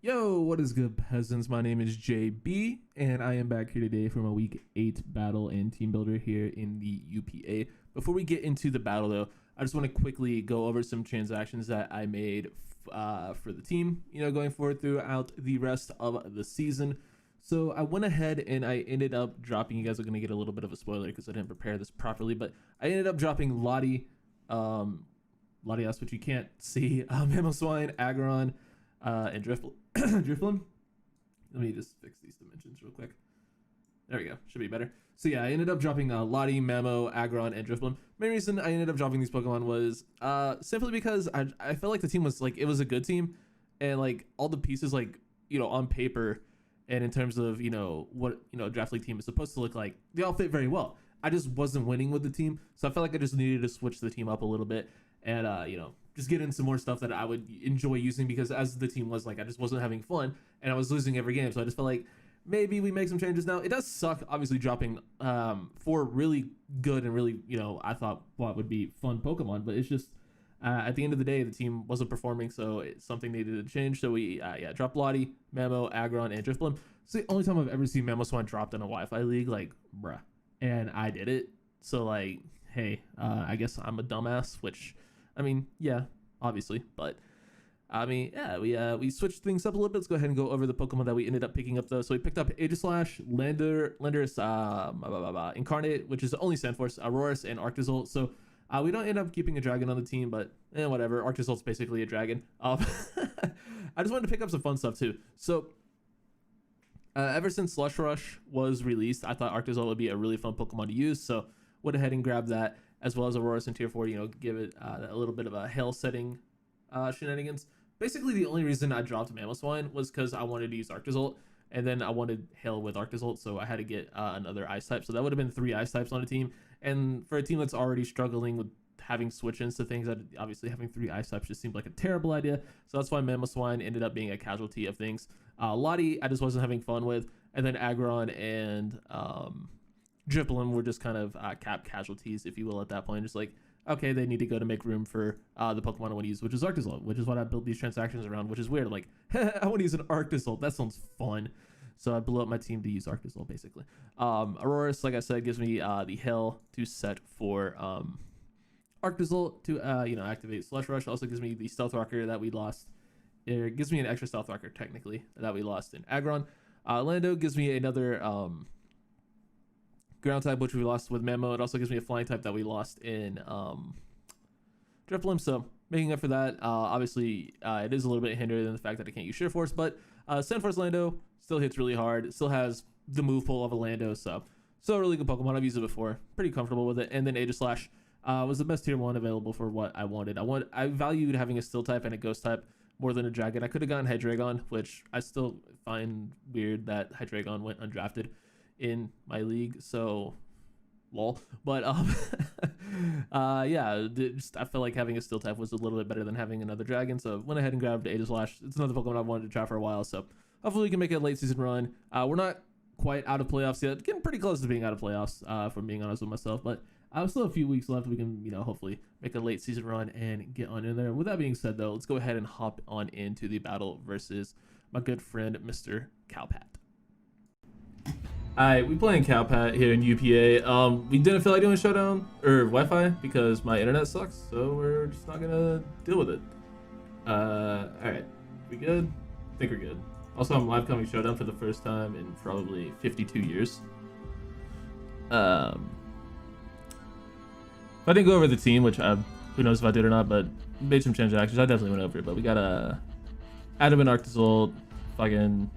Yo, what is good, peasants? My name is JB, and I am back here today for my week 8 battle and team builder here in the UPA. Before we get into the battle, though, I just want to quickly go over some transactions that I made for the team, going forward throughout the rest of the season. So I went ahead and I ended up dropping, you guys are going to get a little bit of a spoiler because I didn't prepare this properly, but I ended up dropping Lottie, Latias, which you can't see, Mamoswine, Aggron, and Drifloon. Let me just fix these dimensions real quick. There we go. Should be better. So yeah, I ended up dropping Lottie, Mamo, Aggron, and Drifloon. Main reason I ended up dropping these Pokemon was simply because I felt like the team was it was a good team, and all the pieces on paper and in terms of what draft league team is supposed to look like, they all fit very well. I just wasn't winning with the team, so I felt like I just needed to switch the team up a little bit and just get in some more stuff that I would enjoy using, because as the team was I just wasn't having fun and I was losing every game. So I just felt like maybe we make some changes. Now it does suck obviously dropping 4 really good and really I thought what would be fun Pokemon, but it's just at the end of the day the team wasn't performing, so it's something needed to change. So we dropped Lottie, Mamo, Aggron, and Drifloon. It's the only time I've ever seen Mamoswine dropped in a Wi-Fi league, bruh, and I did it. So hey, I guess I'm a dumbass, which I mean, yeah, obviously, but I mean, yeah, we switched things up a little bit. Let's go ahead and go over the Pokemon that we ended up picking up, though. So we picked up Aegislash, Landorus, Incarnate, which is only Sandforce, Aurorus, and ARCTOZOLT. So we don't end up keeping a dragon on the team, but whatever. ARCTOZOLT's basically a dragon. I just wanted to pick up some fun stuff too. So ever since Slush Rush was released, I thought ARCTOZOLT would be a really fun Pokemon to use. So went ahead and grabbed that, as well as Aurorus in tier 4, give it a little bit of a hail setting shenanigans. Basically, the only reason I dropped Mamoswine was because I wanted to use ARCTOZOLT, and then I wanted hail with ARCTOZOLT, so I had to get another ice type. So that would have been 3 ice types on a team, and for a team that's already struggling with having switch-ins to things, obviously having 3 ice types just seemed like a terrible idea. So that's why Mamoswine ended up being a casualty of things. Lottie, I just wasn't having fun with, and then Aggron and Drifloon were just kind of cap casualties, if you will, at that point. Just okay, they need to go to make room for the Pokemon I want to use, which is ARCTOZOLT, which is what I built these transactions around, which is weird. I want to use an ARCTOZOLT. That sounds fun. So I blew up my team to use ARCTOZOLT, basically. Aurorus, like I said, gives me the Hail to set for ARCTOZOLT to activate Slush Rush. Also gives me the Stealth Rocker that we lost. It gives me an extra Stealth Rocker, technically, that we lost in Aggron. Lando gives me another ground type, which we lost with Mamo. It also gives me a flying type that we lost in Drifloon, so making up for that. Obviously, it is a little bit hindered in the fact that I can't use Sheer Force, but Sandforce Lando still hits really hard. It still has the move pool of a Lando, so a really good Pokemon. I've used it before. Pretty comfortable with it. And then Aegislash was the best tier 1 available for what I wanted. I valued having a Steel type and a Ghost type more than a Dragon. I could have gotten Hydreigon, which I still find weird that Hydreigon went undrafted in my league, so lol. But yeah, I felt like having a Steel type was a little bit better than having another dragon, so went ahead and grabbed Aegislash. It's another Pokemon I've wanted to try for a while, so hopefully we can make it a late season run. We're not quite out of playoffs yet, getting pretty close to being out of playoffs, if I'm being honest with myself, but still a few weeks left. We can hopefully make a late season run and get on in there. With that being said, though, let's go ahead and hop on into the battle versus my good friend Mr. Cowpatt. Alright, we playing Cowpatt here in UPA. We didn't feel like doing Showdown or Wi-Fi because my internet sucks, so we're just not gonna deal with it. Alright, we good? I think we're good. Also, I'm live coming Showdown for the first time in probably 52 years. If I didn't go over the team, which who knows if I did or not, but made some transactions. I definitely went over it, but we got Adam and ARCTOZOLT, fucking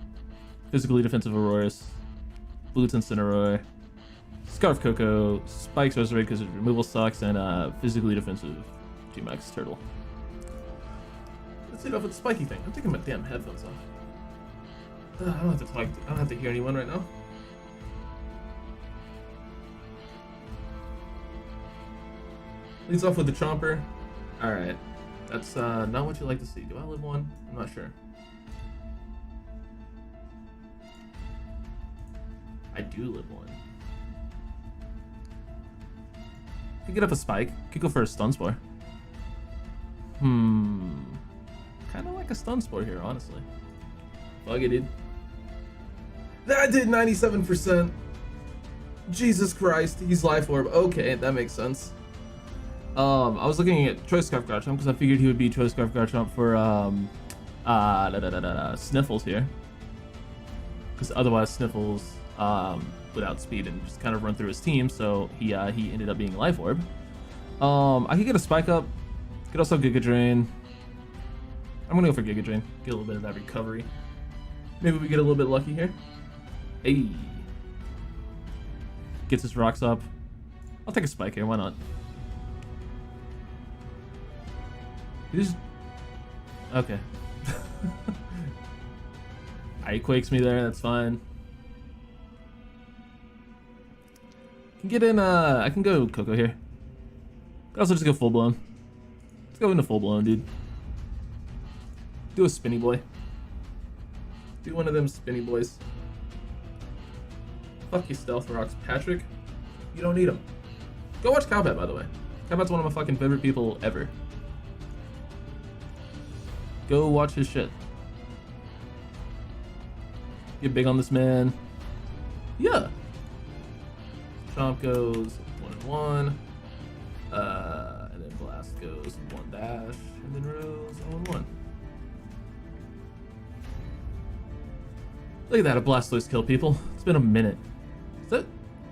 physically defensive Aurorus, Boots Incineroar, Scarf Coco, Spikes Resurrect because removal sucks, and physically defensive G-Max Turtle. Let's hit off with the spiky thing. I'm taking my damn headphones off. I don't have to talk. I don't have to hear anyone right now. Leads off with the Chomper. Alright. That's not what you like to see. Do I live one? I'm not sure. I do live one. Could get up a Spike. Could go for a Stun Spore. Kind of like a Stun Spore here, honestly. Fuck it, dude. That did 97%. Jesus Christ, he's Life Orb. Okay, that makes sense. I was looking at Choice Scarf Garchomp because I figured he would be Choice Scarf Garchomp for Sniffles here. Because otherwise Sniffles would outspeed and just kind of run through his team, so he ended up being Life Orb. I could get a Spike Up. Could also Giga Drain. I'm gonna go for Giga Drain. Get a little bit of that recovery. Maybe we get a little bit lucky here. Hey. Gets his rocks up. I'll take a Spike here, why not? He just... Okay. He quakes me there, that's fine. Can get in, I can go Coco here. Could also just go full blown. Let's go into full blown, dude. Do a spinny boy. Do one of them spinny boys. Fuck you, Stealth Rocks. Patrick, you don't need them. Go watch Cowpatt, by the way. Cowpatt's one of my fucking favorite people ever. Go watch his shit. Get big on this man. Yeah. Chomp goes 1-1. And then Blast goes 1 dash. And then Rose 1-1. Look at that, a Blastoise kill, people. It's been a minute.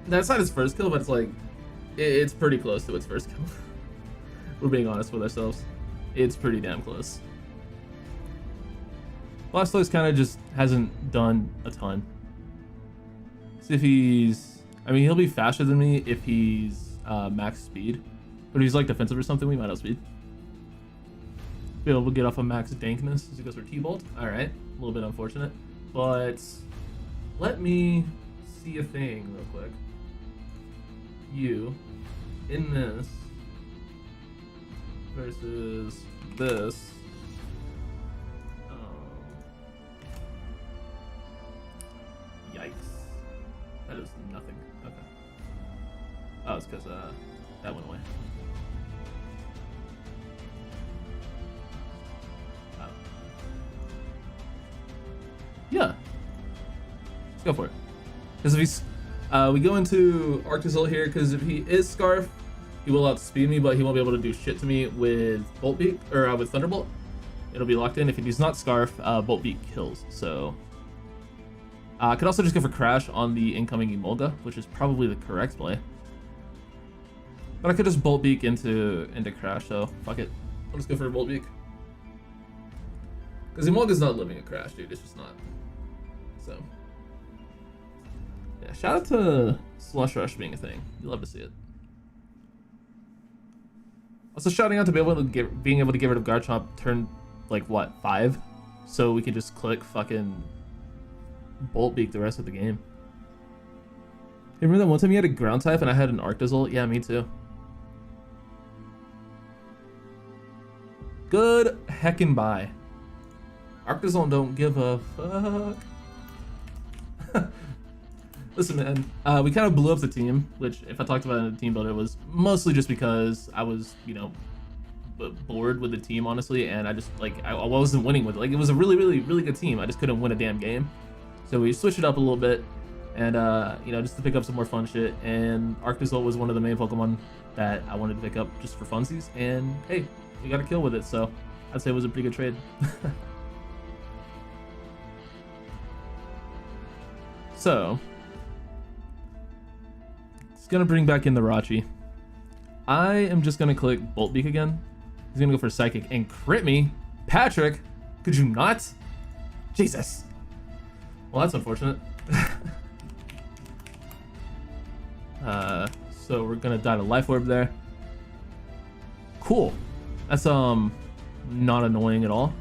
That's not his first kill, but it's like, it's pretty close to its first kill. We're being honest with ourselves. It's pretty damn close. Blastoise kind of just hasn't done a ton. See if he's... I mean, he'll be faster than me if he's max speed. But if he's like defensive or something, we might outspeed. Be able to get off a max dankness as he goes for T-Bolt. Alright, a little bit unfortunate. But let me see a thing real quick. You in this versus this. Yikes. That is nothing. Okay. Oh, it's because that went away. Oh. Yeah. Let's go for it. Because if he's we go into ARCTOZOLT here, because if he is Scarf, he will outspeed me, but he won't be able to do shit to me with Bolt Beak, or with Thunderbolt. It'll be locked in. If he's not Scarf, Bolt Beak kills. So I could also just go for Crash on the incoming Emolga, which is probably the correct play. But I could just Bolt Beak into Crash, so fuck it. I'll just go for a Bolt Beak. Because Emolga's not living a Crash, dude. It's just not. So yeah, shout out to Slush Rush being a thing. You love to see it. Also shouting out to being able to get rid of Garchomp turn like what, 5? So we can just click fucking Bolt Beak the rest of the game. Hey, remember that one time you had a ground type and I had an ARCTOZOLT? Yeah, me too. Good heckin' bye. ARCTOZOLT don't give a fuck. Listen, man, we kind of blew up the team, which if I talked about it in the team builder, it was mostly just because I was, you know, bored with the team, honestly, and I just, like, I wasn't winning with it. Like, it was a really, really, really good team. I just couldn't win a damn game. So we switched it up a little bit, and, you know, just to pick up some more fun shit, and ARCTOZOLT was one of the main Pokemon that I wanted to pick up just for funsies, and hey, we got a kill with it, so I'd say it was a pretty good trade. So it's gonna bring back in the Rachi. I am just gonna click Bolt Beak again. He's gonna go for Psychic and crit me. Patrick, could you not? Jesus. Well, that's unfortunate. So we're gonna die to Life Orb there. Cool. That's not annoying at all.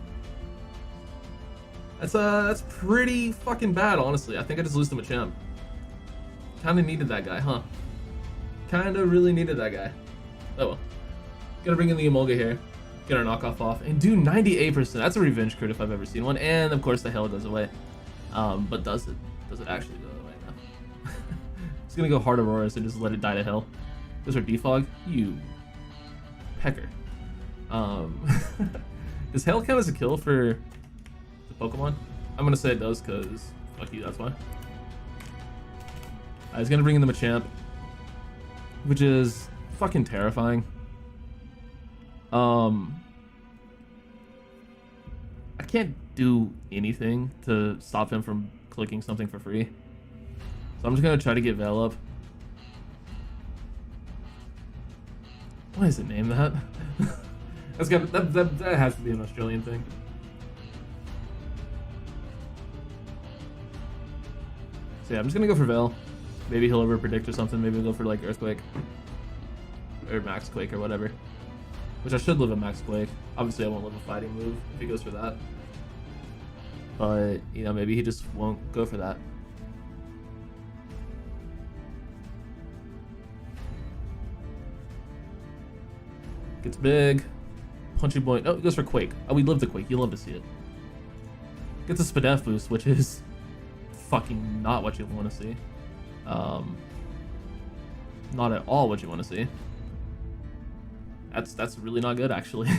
That's pretty fucking bad, honestly. I think I just lose to Machamp. Kinda needed that guy, huh? Kinda really needed that guy. Oh well. Gonna bring in the Emolga here. Get our knockoff off. And do 98%. That's a revenge crit if I've ever seen one. And of course the hail goes away. But does it? Does it actually go away now? It's gonna go hard Aurora, so just let it die to hell. Those are Defog. You pecker. Does hail count as a kill for the Pokemon? I'm gonna say it does because fuck you, that's why. He's gonna bring in the Machamp, which is fucking terrifying. I can't do anything to stop him from clicking something for free. So I'm just gonna try to get Veil up. Why is it named that? That has to be an Australian thing. So yeah, I'm just gonna go for Veil. Maybe he'll over predict or something. Maybe we'll go for like Earthquake or Max Quake or whatever. Which I should live a Max Quake. Obviously I won't live a fighting move if he goes for that. But, you know, maybe he just won't go for that. Gets big. Punchy point. Oh, he goes for Quake. Oh, we love the Quake. You love to see it. Gets a Spadef boost, which is fucking not what you want to see. Not at all what you want to see. That's really not good, actually.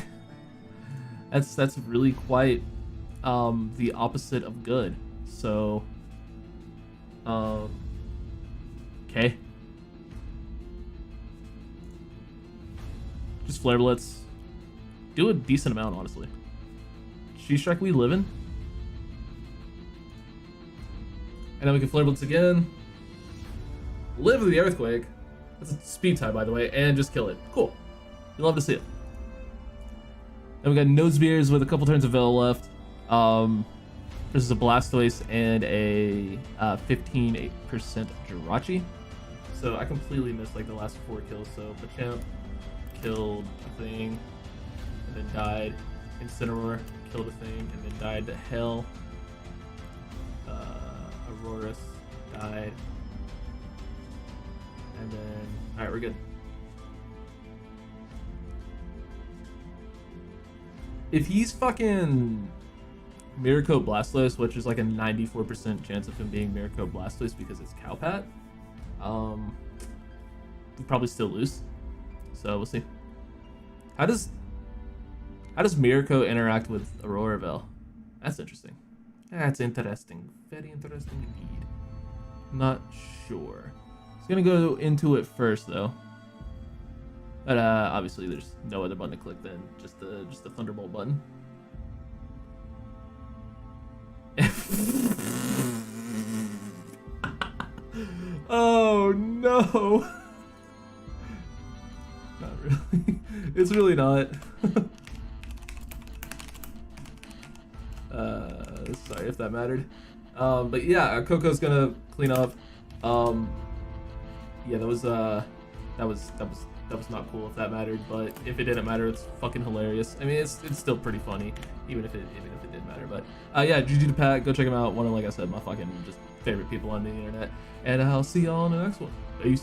that's really quite the opposite of good. So okay. Just Flare Blitz. Do a decent amount, honestly. She-Strike we living. And then we can Flare Blitz again. Live with the Earthquake. That's a speed tie, by the way, and just kill it. Cool. You love to see it. Then we got Nosebeers with a couple turns of Veil left. This is a Blastoise and a 15% Jirachi. So I completely missed like the last 4 kills. So Machamp killed a thing and then died. Incineroar killed a thing and then died to hell. Aurorus died. And then, alright, we're good. If he's fucking Miracle Blastoise, which is like a 94% chance of him being Miracle Blastoise because it's Cowpatt, we'll probably still lose. So we'll see. How does Miracle interact with Aurora Veil? That's interesting. That's interesting. Very interesting indeed. Not sure. It's gonna go into it first though. But obviously there's no other button to click than just the Thunderbolt button. Oh no! Not really. It's really not. Sorry if that mattered. But yeah, Coco's gonna clean up. Yeah, that was not cool if that mattered, but if it didn't matter, it's fucking hilarious. I mean, it's still pretty funny, even if it didn't matter. But yeah, GG to Pat, go check him out. One of, like I said, my fucking just favorite people on the internet. And I'll see y'all in the next one. Peace.